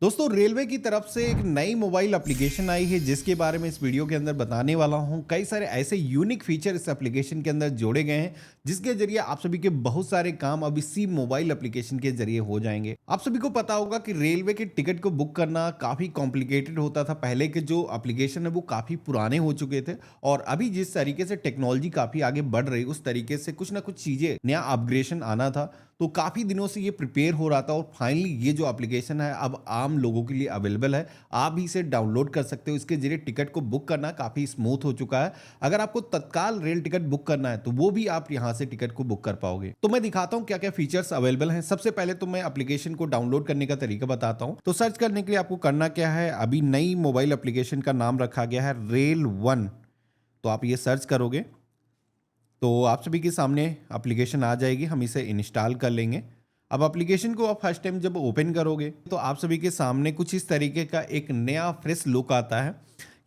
दोस्तों रेलवे की तरफ से एक नई मोबाइल एप्लीकेशन आई है जिसके बारे में इस वीडियो के अंदर बताने वाला हूं। कई सारे ऐसे यूनिक फीचर इस एप्लीकेशन के अंदर जोड़े गए हैं जिसके जरिए आप सभी के बहुत सारे काम अब इसी मोबाइल एप्लीकेशन के जरिए हो जाएंगे। आप सभी को पता होगा कि रेलवे के टिकट को बुक करना काफी कॉम्प्लिकेटेड होता था। पहले के जो एप्लीकेशन है वो काफी पुराने हो चुके थे और अभी जिस तरीके से टेक्नोलॉजी काफी आगे बढ़ रही उस तरीके से कुछ ना कुछ चीजें नया अपग्रेडेशन आना था। तो काफ़ी दिनों से ये प्रिपेयर हो रहा था और फाइनली ये जो एप्लीकेशन है अब आम लोगों के लिए अवेलेबल है। आप भी इसे डाउनलोड कर सकते हो। इसके जरिए टिकट को बुक करना काफ़ी स्मूथ हो चुका है। अगर आपको तत्काल रेल टिकट बुक करना है तो वो भी आप यहाँ से टिकट को बुक कर पाओगे। तो मैं दिखाता हूँ क्या क्या फीचर्स अवेलेबल हैं। सबसे पहले तो मैं एप्लीकेशन को डाउनलोड करने का तरीका बताता हूँ। तो सर्च करने के लिए आपको करना क्या है, अभी नई मोबाइल एप्लीकेशन का नाम रखा गया है रेल वन। तो आप ये सर्च करोगे तो आप सभी के सामने एप्लीकेशन आ जाएगी। हम इसे इंस्टॉल कर लेंगे। अब एप्लीकेशन को आप फर्स्ट टाइम जब ओपन करोगे तो आप सभी के सामने कुछ इस तरीके का एक नया फ्रेश लुक आता है।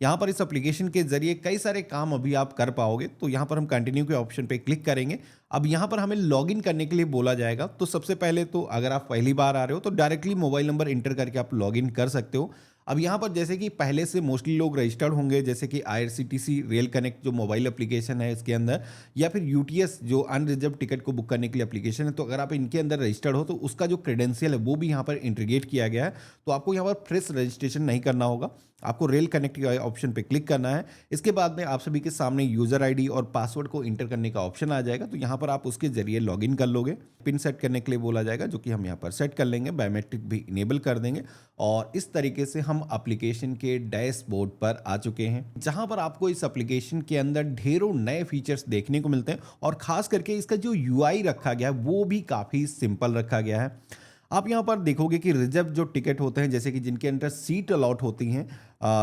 यहाँ पर इस एप्लीकेशन के जरिए कई सारे काम अभी आप कर पाओगे। तो यहाँ पर हम कंटिन्यू के ऑप्शन पे क्लिक करेंगे। अब यहाँ पर हमें लॉगिन करने के लिए बोला जाएगा। तो सबसे पहले तो अगर आप पहली बार आ रहे हो तो डायरेक्टली मोबाइल नंबर इंटर करके आप लॉगिन कर सकते हो। अब यहाँ पर जैसे कि पहले से मोस्टली लोग रजिस्टर्ड होंगे, जैसे कि आईआरसीटीसी रेल कनेक्ट जो मोबाइल एप्लीकेशन है इसके अंदर, या फिर यूटीएस जो अनरिजर्व टिकट को बुक करने के लिए एप्लीकेशन है। तो अगर आप इनके अंदर रजिस्टर्ड हो तो उसका जो क्रेडेंशियल है वो भी यहाँ पर इंटीग्रेट किया गया है। तो आपको यहाँ पर फ्रेश रजिस्ट्रेशन नहीं करना होगा। आपको रेल कनेक्ट के ऑप्शन पे क्लिक करना है। इसके बाद में आप सभी के सामने यूजर आईडी और पासवर्ड को इंटर करने का ऑप्शन आ जाएगा। तो यहाँ पर आप उसके जरिए लॉगिन कर लोगे। पिन सेट करने के लिए बोला जाएगा जो कि हम यहाँ पर सेट कर लेंगे। बायोमेट्रिक भी इनेबल कर देंगे और इस तरीके से हम एप्लीकेशन के डैशबोर्ड पर आ चुके हैं, जहां पर आपको इस एप्लीकेशन के अंदर ढेरों नए फीचर्स देखने को मिलते हैं और खास करके इसका जो यूआई रखा गया है वो भी काफ़ी सिंपल रखा गया है। आप यहाँ पर देखोगे कि रिजर्व जो टिकट होते हैं, जैसे कि जिनके अंदर सीट अलॉट होती हैं,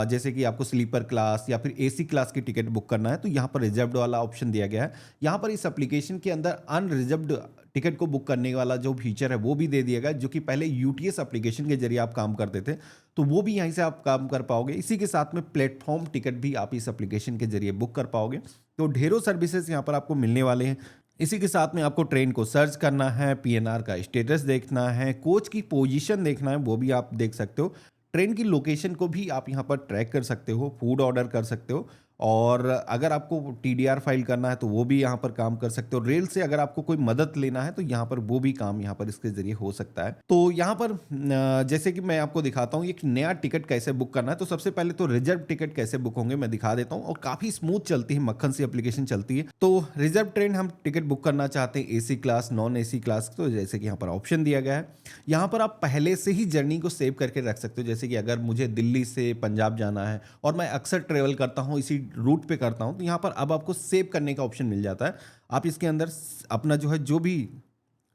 जैसे कि आपको स्लीपर क्लास या फिर एसी क्लास की टिकट बुक करना है तो यहाँ पर रिजर्व्ड वाला ऑप्शन दिया गया है। यहाँ पर इस एप्लीकेशन के अंदर अनरिजर्व्ड टिकट को बुक करने वाला जो फीचर है वो भी दे दिया गया, जो कि पहले यूटीएस एप्लीकेशन के जरिए आप काम करते थे। तो वो भी यहीं से आप काम कर पाओगे। इसी के साथ में प्लेटफॉर्म टिकट भी आप इस एप्लीकेशन के जरिए बुक कर पाओगे। तो ढेरों सर्विसेज यहाँ पर आपको मिलने वाले हैं। इसी के साथ में आपको ट्रेन को सर्च करना है, पीएनआर का स्टेटस देखना है, कोच की पोजीशन देखना है, वो भी आप देख सकते हो। ट्रेन की लोकेशन को भी आप यहाँ पर ट्रैक कर सकते हो, फूड ऑर्डर कर सकते हो और अगर आपको टीडीआर फाइल करना है तो वो भी यहाँ पर काम कर सकते हो। रेल से अगर आपको कोई मदद लेना है तो यहाँ पर वो भी काम यहाँ पर इसके जरिए हो सकता है। तो यहाँ पर जैसे कि मैं आपको दिखाता हूँ एक नया टिकट कैसे बुक करना है। तो सबसे पहले तो रिजर्व टिकट कैसे बुक होंगे मैं दिखा देता हूँ और काफ़ी स्मूथ चलती है, मक्खन सी एप्लीकेशन चलती है। तो रिजर्व ट्रेन हम टिकट बुक करना चाहते हैं AC class, non AC class, तो जैसे कि यहाँ पर ऑप्शन दिया गया है। यहाँ पर आप पहले से ही जर्नी को सेव करके रख सकते हो। जैसे कि अगर मुझे दिल्ली से पंजाब जाना है और मैं अक्सर ट्रेवल करता हूँ इसी रूट पे करता हूँ तो यहाँ पर अब आपको सेव करने का ऑप्शन मिल जाता है। आप इसके अंदर अपना जो है जो भी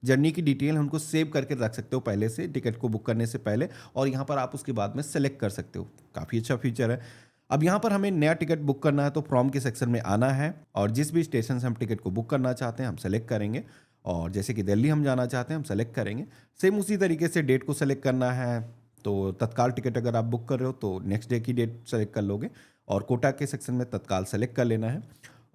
जर्नी की डिटेल है उनको सेव करके रख सकते हो पहले से, टिकट को बुक करने से पहले, और यहाँ पर आप उसके बाद में सेलेक्ट कर सकते हो। काफ़ी अच्छा फीचर है। अब यहाँ पर हमें नया टिकट बुक करना है तो फ्रॉम के सेक्शन में आना है और जिस भी स्टेशन से हम टिकट को बुक करना चाहते हैं हम सेलेक्ट करेंगे। और जैसे कि दिल्ली हम जाना चाहते हैं हम सेलेक्ट करेंगे। सेम उसी तरीके से डेट को सेलेक्ट करना है। तो तत्काल टिकट अगर आप बुक कर रहे हो तो नेक्स्ट डे की डेट सेलेक्ट कर लोगे और कोटा के सेक्शन में तत्काल सेलेक्ट कर लेना है।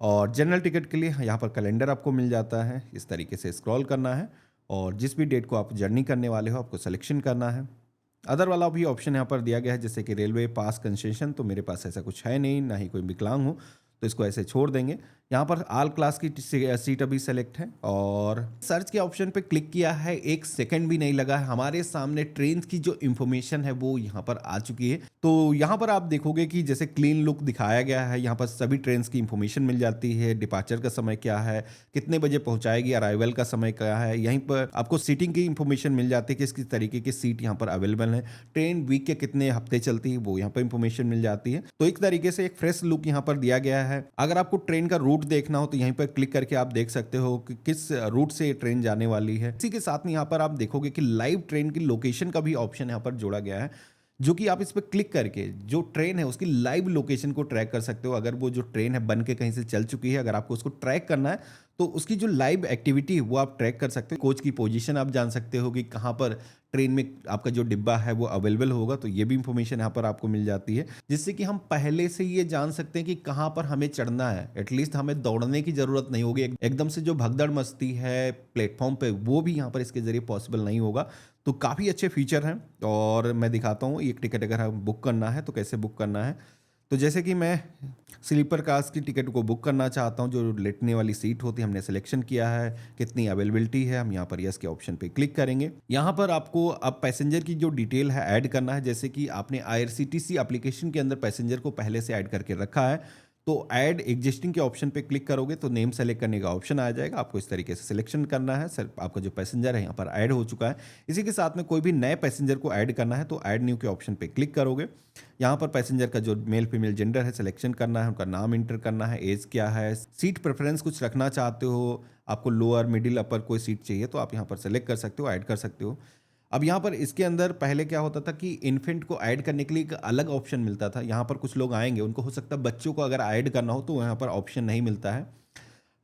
और जनरल टिकट के लिए यहाँ पर कैलेंडर आपको मिल जाता है। इस तरीके से स्क्रॉल करना है और जिस भी डेट को आप जर्नी करने वाले हो आपको सिलेक्शन करना है। अदर वाला भी ऑप्शन यहाँ पर दिया गया है, जैसे कि रेलवे पास कंसेशन, तो मेरे पास ऐसा कुछ है नहीं, ना ही कोई विकलांग हूँ, तो इसको ऐसे छोड़ देंगे। यहाँ पर ऑल क्लास की सीट अभी सेलेक्ट है और सर्च के ऑप्शन पे क्लिक किया है, एक सेकंड भी नहीं लगा है, हमारे सामने ट्रेन की जो इन्फॉर्मेशन है वो यहाँ पर आ चुकी है। तो यहाँ पर आप देखोगे कि जैसे क्लीन लुक दिखाया गया है, यहाँ पर सभी ट्रेन की इन्फॉर्मेशन मिल जाती है। डिपार्चर का समय क्या है, कितने बजे पहुँचाएगी, अराइवल का समय क्या है, यहीं पर आपको सीटिंग की इन्फॉर्मेशन मिल जाती है, किस किस तरीके की सीट यहाँ पर अवेलेबल है, ट्रेन वीक के कितने हफ्ते चलती है वो यहाँ पर इन्फॉर्मेशन मिल जाती है। तो एक तरीके से एक फ्रेश लुक यहाँ पर दिया गया है। अगर आपको ट्रेन का रूट देखना हो तो यहीं पर क्लिक करके आप देख सकते हो कि किस रूट से ट्रेन जाने वाली है। इसी के साथ में यहाँ पर आप देखोगे कि लाइव ट्रेन की लोकेशन का भी ऑप्शन यहाँ पर जोड़ा गया है, जो कि आप इस पर क्लिक करके जो ट्रेन है उसकी लाइव लोकेशन को ट्रैक कर सकते हो। अगर वो जो ट्रेन है बन के कहीं से चल चुकी है, अगर आपको उसको ट्रैक करना है तो उसकी जो लाइव एक्टिविटी है वो आप ट्रैक कर सकते हो। कोच की पोजीशन आप जान सकते हो कि कहाँ पर ट्रेन में आपका जो डिब्बा है वो अवेलेबल होगा, तो ये भी इंफॉर्मेशन यहाँ पर आपको मिल जाती है, जिससे कि हम पहले से ये जान सकते हैं कि कहाँ पर हमें चढ़ना है। एटलीस्ट हमें दौड़ने की जरूरत नहीं होगी, एकदम से जो भगदड़ मस्ती है प्लेटफॉर्म पे वो भी यहाँ पर इसके जरिए पॉसिबल नहीं होगा। तो काफ़ी अच्छे फीचर हैं और मैं दिखाता हूँ एक टिकट अगर हम बुक करना है तो कैसे बुक करना है। तो जैसे कि मैं स्लीपर क्लास की टिकट को बुक करना चाहता हूँ, जो लेटने वाली सीट होती है हमने सिलेक्शन किया है, कितनी अवेलेबिलिटी है, हम यहाँ पर यस के ऑप्शन पे क्लिक करेंगे। यहाँ पर आपको अब पैसेंजर की जो डिटेल है ऐड करना है, जैसे कि आपने आईआरसीटीसी एप्लीकेशन के अंदर पैसेंजर को पहले से ऐड करके रखा है, तो ऐड एग्जिस्टिंग के ऑप्शन पे क्लिक करोगे तो नेम सेलेक्ट करने का ऑप्शन आ जाएगा। आपको इस तरीके से सिलेक्शन करना है, सर आपका जो पैसेंजर है यहाँ पर ऐड हो चुका है। इसी के साथ में कोई भी नए पैसेंजर को ऐड करना है तो ऐड न्यू के ऑप्शन पे क्लिक करोगे। यहाँ पर पैसेंजर का जो मेल फीमेल जेंडर है सिलेक्शन करना है, उनका नाम इंटर करना है, एज क्या है, सीट प्रेफरेंस कुछ रखना चाहते हो, आपको लोअर मिडिल अपर कोई सीट चाहिए तो आप यहाँ पर सेलेक्ट कर सकते हो, ऐड कर सकते हो। अब यहाँ पर इसके अंदर पहले क्या होता था कि इन्फेंट को ऐड करने के लिए एक अलग ऑप्शन मिलता था। यहाँ पर कुछ लोग आएंगे, उनको हो सकता है बच्चों को अगर ऐड करना हो तो यहाँ पर ऑप्शन नहीं मिलता है।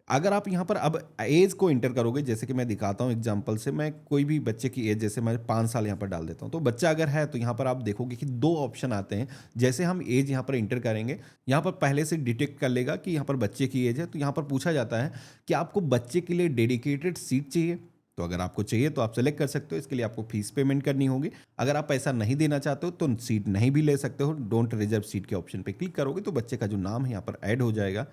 अगर आप यहाँ पर अब एज को इंटर करोगे, जैसे कि मैं दिखाता हूँ एग्जांपल से, मैं कोई भी बच्चे की एज जैसे मैं 5 साल यहाँ पर डाल देता हूँ, तो बच्चा अगर है तो यहाँ पर आप देखोगे कि 2 ऑप्शन आते हैं। जैसे हम एज यहाँ पर इंटर करेंगे, यहाँ पर पहले से डिटेक्ट कर लेगा कि यहाँ पर बच्चे की एज है, तो यहाँ पर पूछा जाता है कि आपको बच्चे के लिए डेडिकेटेड सीट चाहिए। तो अगर आपको चाहिए तो आप सेलेक्ट कर सकते हो, इसके लिए आपको फीस पेमेंट करनी होगी। अगर आप पैसा नहीं देना चाहते हो तो सीट नहीं भी ले सकते हो। डोंट रिजर्व सीट के ऑप्शन पे क्लिक करोगे तो बच्चे का जो नाम है यहाँ पर ऐड हो जाएगा।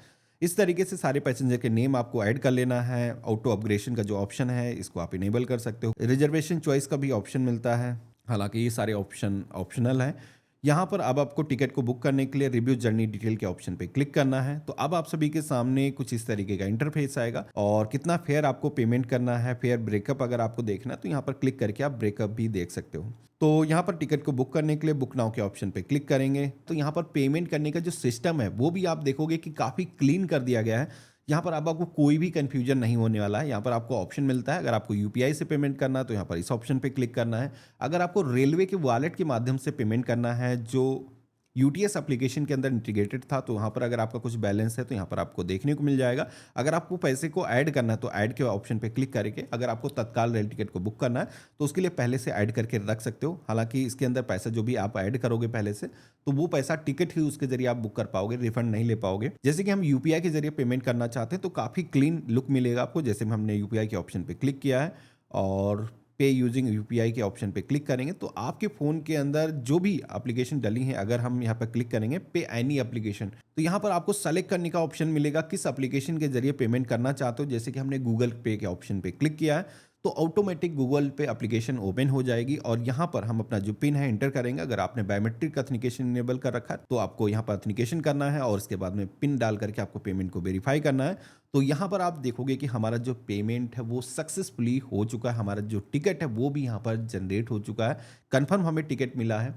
इस तरीके से सारे पैसेंजर के नेम आपको ऐड कर लेना है। ऑटो अपग्रेडेशन का जो ऑप्शन है इसको आप इनेबल कर सकते हो। रिजर्वेशन चॉइस का भी ऑप्शन मिलता है, हालांकि ये सारे ऑप्शन ऑप्शनल है। यहाँ पर अब आपको टिकट को बुक करने के लिए रिव्यू जर्नी डिटेल के ऑप्शन पे क्लिक करना है। तो अब आप सभी के सामने कुछ इस तरीके का इंटरफेस आएगा और कितना फेयर आपको पेमेंट करना है, फेयर ब्रेकअप अगर आपको देखना है तो यहाँ पर क्लिक करके आप ब्रेकअप भी देख सकते हो। तो यहाँ पर टिकट को बुक करने के लिए बुक नाउ के ऑप्शन पे क्लिक करेंगे तो यहाँ पर पेमेंट करने का जो सिस्टम है वो भी आप देखोगे कि काफ़ी क्लीन कर दिया गया है। यहाँ पर अब आपको कोई भी कंफ्यूजन नहीं होने वाला है। यहाँ पर आपको ऑप्शन मिलता है, अगर आपको यूपीआई से पेमेंट करना है तो यहाँ पर इस ऑप्शन पे क्लिक करना है। अगर आपको रेलवे के वॉलेट के माध्यम से पेमेंट करना है जो यूटीएस एप्लीकेशन के अंदर इंटीग्रेटेड था, तो वहाँ पर अगर आपका कुछ बैलेंस है तो यहाँ पर आपको देखने को मिल जाएगा। अगर आपको पैसे को ऐड करना है तो ऐड के ऑप्शन पे क्लिक करके अगर आपको तत्काल रेल टिकट को बुक करना है तो उसके लिए पहले से ऐड करके रख सकते हो। हालांकि इसके अंदर पैसा जो भी आप ऐड करोगे पहले से, तो वो पैसा टिकट ही उसके जरिए आप बुक कर पाओगे, रिफंड नहीं ले पाओगे। जैसे कि हम यूपीआई के जरिए पेमेंट करना चाहते हैं तो काफ़ी क्लीन लुक मिलेगा आपको। जैसे हमने यूपीआई के ऑप्शन पे क्लिक किया है और पे यूजिंग यूपीआई के ऑप्शन पे क्लिक करेंगे तो आपके फ़ोन के अंदर जो भी एप्लीकेशन डली है, अगर हम यहाँ पर क्लिक करेंगे पे एनी एप्लीकेशन, तो यहाँ पर आपको सेलेक्ट करने का ऑप्शन मिलेगा किस एप्लीकेशन के जरिए पेमेंट करना चाहते हो। जैसे कि हमने गूगल पे के ऑप्शन पे क्लिक किया है तो ऑटोमेटिक गूगल पे एप्लीकेशन ओपन हो जाएगी और यहाँ पर हम अपना जो पिन है इंटर करेंगे। अगर आपने बायोमेट्रिक ऑथेंटिकेशन इनेबल कर रखा है तो आपको यहाँ पर ऑथेंटिकेशन करना है और उसके बाद में पिन डाल करके आपको पेमेंट को वेरीफाई करना है। तो यहाँ पर आप देखोगे कि हमारा जो पेमेंट है वो सक्सेसफुली हो चुका है, हमारा जो टिकट है वो भी यहाँ पर जनरेट हो चुका है, कन्फर्म हमें टिकट मिला है।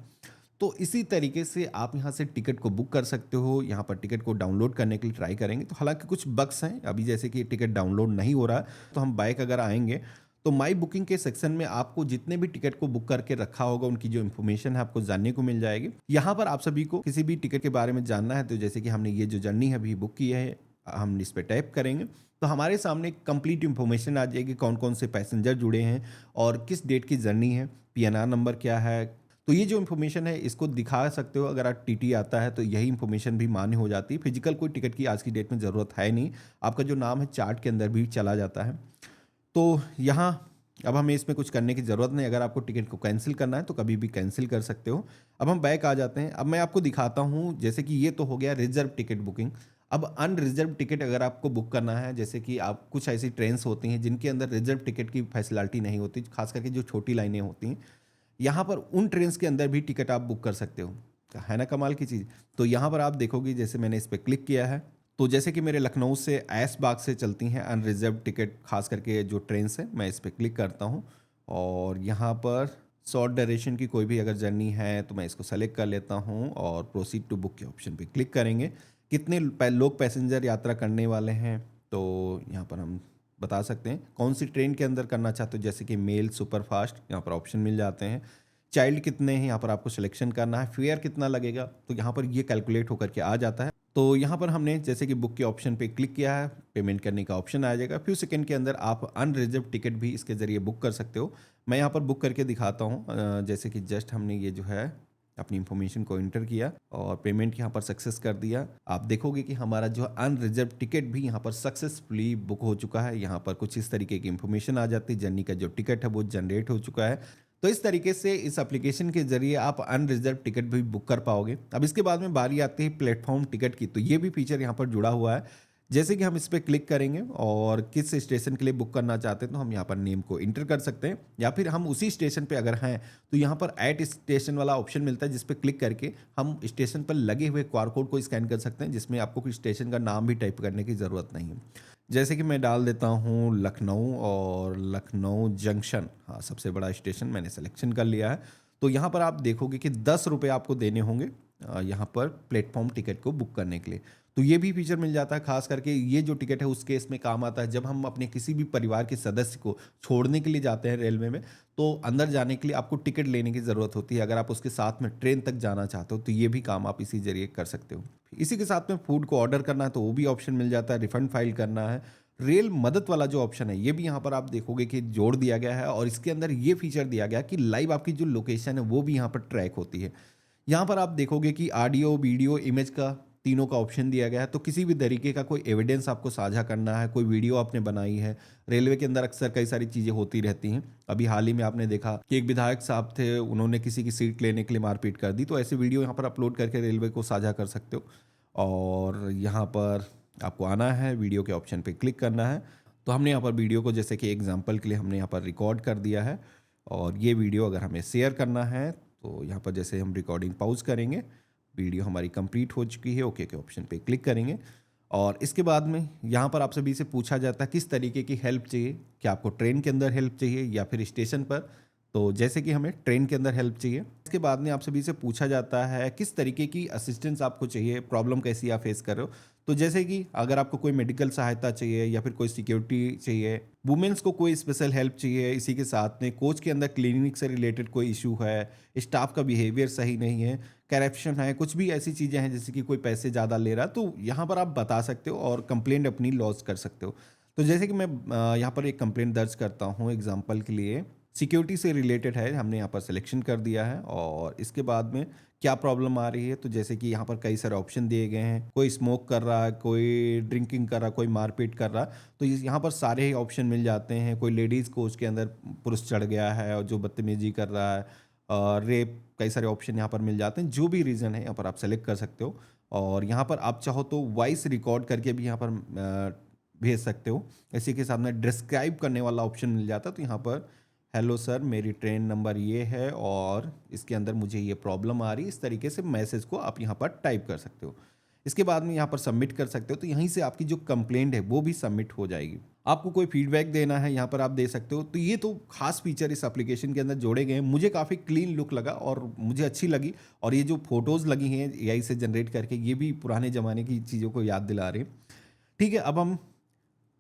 तो इसी तरीके से आप यहाँ से टिकट को बुक कर सकते हो। यहाँ पर टिकट को डाउनलोड करने के लिए ट्राई करेंगे तो हालांकि कुछ बग्स हैं अभी, जैसे कि टिकट डाउनलोड नहीं हो रहा है। तो हम बैक अगर आएंगे तो माई बुकिंग के सेक्शन में आपको जितने भी टिकट को बुक करके रखा होगा उनकी जो इन्फॉर्मेशन है आपको जानने को मिल जाएगी। यहाँ पर आप सभी को किसी भी टिकट के बारे में जानना है तो जैसे कि हमने ये जो जर्नी है अभी बुक की है, हम इस पर टैप करेंगे तो हमारे सामने कंप्लीट इन्फॉर्मेशन आ जाएगी, कौन कौन से पैसेंजर जुड़े हैं और किस डेट की जर्नी है, पीएनआर नंबर क्या है। तो ये जो इन्फॉर्मेशन है इसको दिखा सकते हो। अगर आप टीटी आता है तो यही इन्फॉर्मेशन भी मान्य हो जाती है। फिजिकल कोई टिकट की आज की डेट में ज़रूरत है नहीं, आपका जो नाम है चार्ट के अंदर भी चला जाता है। तो यहाँ अब हमें इसमें कुछ करने की ज़रूरत नहीं। अगर आपको टिकट को कैंसिल करना है तो कभी भी कैंसिल कर सकते हो। अब हम बैक आ जाते हैं। अब मैं आपको दिखाता हूँ, जैसे कि ये तो हो गया रिजर्व टिकट बुकिंग। अब अनरिजर्व टिकट अगर आपको बुक करना है, जैसे कि आप कुछ ऐसी ट्रेन्स होती हैं जिनके अंदर रिजर्व टिकट की फैसिलिटी नहीं होती, खास करके जो छोटी लाइनें होती हैं, यहाँ पर उन ट्रेन्स के अंदर भी टिकट आप बुक कर सकते हो। है ना कमाल की चीज़। तो यहाँ पर आप देखोगे, जैसे मैंने इस पर क्लिक किया है तो जैसे कि मेरे लखनऊ से ऐशबाग से चलती हैं अनरिजर्व टिकट, खास करके जो ट्रेन्स हैं, मैं इस पर क्लिक करता हूँ और यहाँ पर शॉर्ट ड्यूरेशन की कोई भी अगर जर्नी है तो मैं इसको सेलेक्ट कर लेता हूँ और प्रोसीड टू बुक के ऑप्शन पे क्लिक करेंगे। कितने लोग पैसेंजर यात्रा करने वाले हैं तो यहाँ पर हम बता सकते हैं। कौन सी ट्रेन के अंदर करना चाहते हो, जैसे कि मेल सुपरफास्ट, यहाँ पर ऑप्शन मिल जाते हैं। चाइल्ड कितने हैं यहाँ पर आपको सिलेक्शन करना है। फेयर कितना लगेगा तो यहाँ पर ये कैलकुलेट होकर के आ जाता है। तो यहाँ पर हमने जैसे कि बुक के ऑप्शन पे क्लिक किया है, पेमेंट करने का ऑप्शन आ जाएगा। फ्यू सेकंड के अंदर आप अनरिजर्व टिकट भी इसके ज़रिए बुक कर सकते हो। मैं यहाँ पर बुक करके दिखाता हूँ। जैसे कि जस्ट हमने ये जो है अपनी इन्फॉर्मेशन को एंटर किया और पेमेंट यहाँ पर सक्सेस कर दिया। आप देखोगे कि हमारा जो अनरिजर्व टिकट भी यहाँ पर सक्सेसफुली बुक हो चुका है। यहाँ पर कुछ इस तरीके की इन्फॉर्मेशन आ जाती है, जर्नी का जो टिकट है वो जनरेट हो चुका है। तो इस तरीके से इस एप्लीकेशन के ज़रिए आप अनरिज़र्व टिकट भी बुक कर पाओगे। अब इसके बाद में बारी आती है प्लेटफ़ॉर्म टिकट की, तो ये भी फ़ीचर यहाँ पर जुड़ा हुआ है। जैसे कि हम इस पे क्लिक करेंगे और किस स्टेशन के लिए बुक करना चाहते हैं, तो हम यहाँ पर नेम को एंटर कर सकते हैं, या फिर हम उसी स्टेशन पे अगर हैं, तो यहाँ पर ऐट स्टेशन वाला ऑप्शन मिलता है, जिस पे क्लिक करके हम स्टेशन पर लगे हुए क्यूआर कोड को स्कैन कर सकते हैं, जिसमें आपको कोई स्टेशन का नाम भी टाइप करने की ज़रूरत नहीं है। जैसे कि मैं डाल देता हूँ लखनऊ, और लखनऊ जंक्शन, हाँ, सबसे बड़ा स्टेशन मैंने सिलेक्शन कर लिया है। तो यहाँ पर आप देखोगे कि 10 रुपये आपको देने होंगे यहाँ पर प्लेटफॉर्म टिकट को बुक करने के लिए। तो ये भी फीचर मिल जाता है, खास करके ये जो टिकट है उस केस में काम आता है, जब हम अपने किसी भी परिवार के सदस्य को छोड़ने के लिए जाते हैं रेलवे में, तो अंदर जाने के लिए आपको टिकट लेने की ज़रूरत होती है। अगर आप उसके साथ में ट्रेन तक जाना चाहते हो, तो ये भी काम आप इसी जरिए कर सकते हो। इसी के साथ में फूड को ऑर्डर करना है, तो वो भी ऑप्शन मिल जाता है। रिफंड फाइल करना है, रेल मदद वाला जो ऑप्शन है, ये भी यहाँ पर आप देखोगे कि जोड़ दिया गया है, और इसके अंदर ये फीचर दिया गया कि लाइव आपकी जो लोकेशन है वो भी यहाँ पर ट्रैक होती है। यहाँ पर आप देखोगे कि ऑडियो, वीडियो, इमेज का तीनों का ऑप्शन दिया गया है। तो किसी भी तरीके का कोई एविडेंस आपको साझा करना है, कोई वीडियो आपने बनाई है, रेलवे के अंदर अक्सर कई सारी चीज़ें होती रहती हैं। अभी हाल ही में आपने देखा कि एक विधायक साहब थे, उन्होंने किसी की सीट लेने के लिए मारपीट कर दी, तो ऐसे वीडियो यहाँ पर अपलोड करके रेलवे को साझा कर सकते हो। और यहाँ पर आपको आना है, वीडियो के ऑप्शन पे क्लिक करना है। तो हमने यहाँ पर वीडियो को, जैसे कि एग्जांपल के लिए हमने यहाँ पर रिकॉर्ड कर दिया है, और ये वीडियो अगर हमें शेयर करना है, तो यहाँ पर जैसे हम रिकॉर्डिंग पॉज करेंगे, वीडियो हमारी कंप्लीट हो चुकी है, ओके के ऑप्शन पे क्लिक करेंगे। और इसके बाद में यहाँ पर आप सभी से पूछा जाता है किस तरीके की हेल्प चाहिए, क्या आपको ट्रेन के अंदर हेल्प चाहिए या फिर स्टेशन पर। तो जैसे कि हमें ट्रेन के अंदर हेल्प चाहिए। इसके बाद में आप सभी से पूछा जाता है किस तरीके की असिस्टेंस आपको चाहिए, प्रॉब्लम कैसी आप फेस कर रहे हो। तो जैसे कि अगर आपको कोई मेडिकल सहायता चाहिए, या फिर कोई सिक्योरिटी चाहिए, वुमेन्स को कोई स्पेशल हेल्प चाहिए, इसी के साथ में कोच के अंदर क्लिनिक से रिलेटेड कोई इशू है, स्टाफ का बिहेवियर सही नहीं है, करप्शन है, कुछ भी ऐसी चीज़ें हैं जैसे कि कोई पैसे ज़्यादा ले रहा है, तो यहाँ पर आप बता सकते हो और कंप्लेंट अपनी लॉन्च कर सकते हो। तो जैसे कि मैं यहाँ पर एक कंप्लेंट दर्ज करता हूँ एग्जाम्पल के लिए, सिक्योरिटी से रिलेटेड है, हमने यहाँ पर सिलेक्शन कर दिया है। और इसके बाद में क्या प्रॉब्लम आ रही है, तो जैसे कि यहाँ पर कई सारे ऑप्शन दिए गए हैं, कोई स्मोक कर रहा है, कोई ड्रिंकिंग कर रहा है, कोई मारपीट कर रहा है, तो यहाँ पर सारे ही ऑप्शन मिल जाते हैं। कोई लेडीज़ कोच के अंदर पुरुष चढ़ गया है और जो बदतमीजी कर रहा है, रेप, कई सारे ऑप्शन यहाँ पर मिल जाते हैं। जो भी रीज़न है यहाँ पर आप सेलेक्ट कर सकते हो, और यहाँ पर आप चाहो तो वॉइस रिकॉर्ड करके भी यहाँ पर भेज सकते हो। इसी के साथ में डिस्क्राइब करने वाला ऑप्शन मिल जाता है, तो यहाँ पर हेलो सर, मेरी ट्रेन नंबर ये है और इसके अंदर मुझे ये प्रॉब्लम आ रही है, इस तरीके से मैसेज को आप यहाँ पर टाइप कर सकते हो। इसके बाद में यहाँ पर सबमिट कर सकते हो, तो यहीं से आपकी जो कंप्लेंट है वो भी सबमिट हो जाएगी। आपको कोई फीडबैक देना है, यहाँ पर आप दे सकते हो। तो ये तो खास फीचर इस एप्लीकेशन के अंदर जोड़े गए हैं। मुझे काफ़ी क्लीन लुक लगा और मुझे अच्छी लगी, और ये जो फोटोज़ लगी हैं एआई से जनरेट करके, ये भी पुराने ज़माने की चीज़ों को याद दिला रहे हैं। ठीक है, अब हम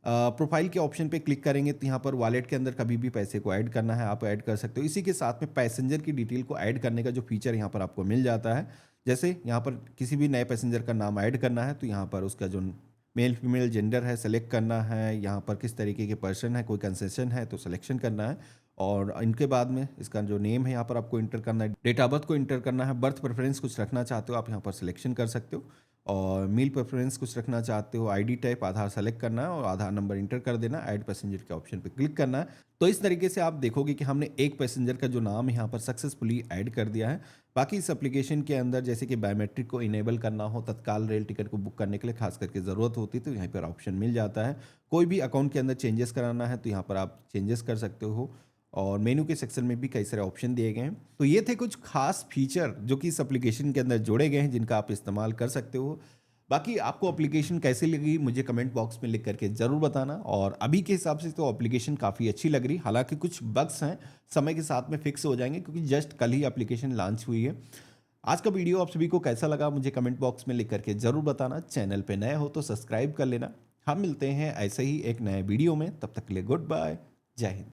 प्रोफाइल के ऑप्शन पे क्लिक करेंगे, तो यहाँ पर वॉलेट के अंदर कभी भी पैसे को ऐड करना है, आप ऐड कर सकते हो। इसी के साथ में पैसेंजर की डिटेल को ऐड करने का जो फीचर यहाँ पर आपको मिल जाता है, जैसे यहाँ पर किसी भी नए पैसेंजर का नाम ऐड करना है, तो यहाँ पर उसका जो मेल फीमेल जेंडर है सेलेक्ट करना है, यहाँ पर किस तरीके के पर्सन है, कोई कंसेशन है तो सिलेक्शन करना है, और इनके बाद में इसका जो नेम है यहाँ पर आपको इंटर करना है, डेट ऑफ बर्थ को इंटर करना है, बर्थ प्रेफरेंस कुछ रखना चाहते हो आप यहाँ पर सिलेक्शन कर सकते हो, और मील प्रेफरेंस कुछ रखना चाहते हो, आईडी टाइप आधार सेलेक्ट करना है और आधार नंबर इंटर कर देना, ऐड पैसेंजर के ऑप्शन पे क्लिक करना है। तो इस तरीके से आप देखोगे कि हमने एक पैसेंजर का जो नाम यहाँ पर सक्सेसफुली ऐड कर दिया है। बाकी इस एप्लीकेशन के अंदर जैसे कि बायोमेट्रिक को इनेबल करना हो, तत्काल रेल टिकट को बुक करने के लिए खास करके ज़रूरत होती है, तो यहाँ पर ऑप्शन मिल जाता है। कोई भी अकाउंट के अंदर चेंजेस कराना है तो यहाँ पर आप चेंजेस कर सकते हो, और मेनू के सेक्शन में भी कई सारे ऑप्शन दिए गए हैं। तो ये थे कुछ खास फीचर जो कि इस एप्लीकेशन के अंदर जोड़े गए हैं, जिनका आप इस्तेमाल कर सकते हो। बाकी आपको एप्लीकेशन कैसी लगी मुझे कमेंट बॉक्स में लिख करके ज़रूर बताना, और अभी के हिसाब से तो एप्लीकेशन काफ़ी अच्छी लग रही। हालांकि कुछ बग्स हैं, समय के साथ में फिक्स हो जाएंगे, क्योंकि जस्ट कल ही एप्लीकेशन लॉन्च हुई है। आज का वीडियो आप सभी को कैसा लगा मुझे कमेंट बॉक्स में लिख करके ज़रूर बताना। चैनल पे नए हो तो सब्सक्राइब कर लेना। हम मिलते हैं ऐसे ही एक नए वीडियो में, तब तक के लिए गुड बाय, जय हिंद।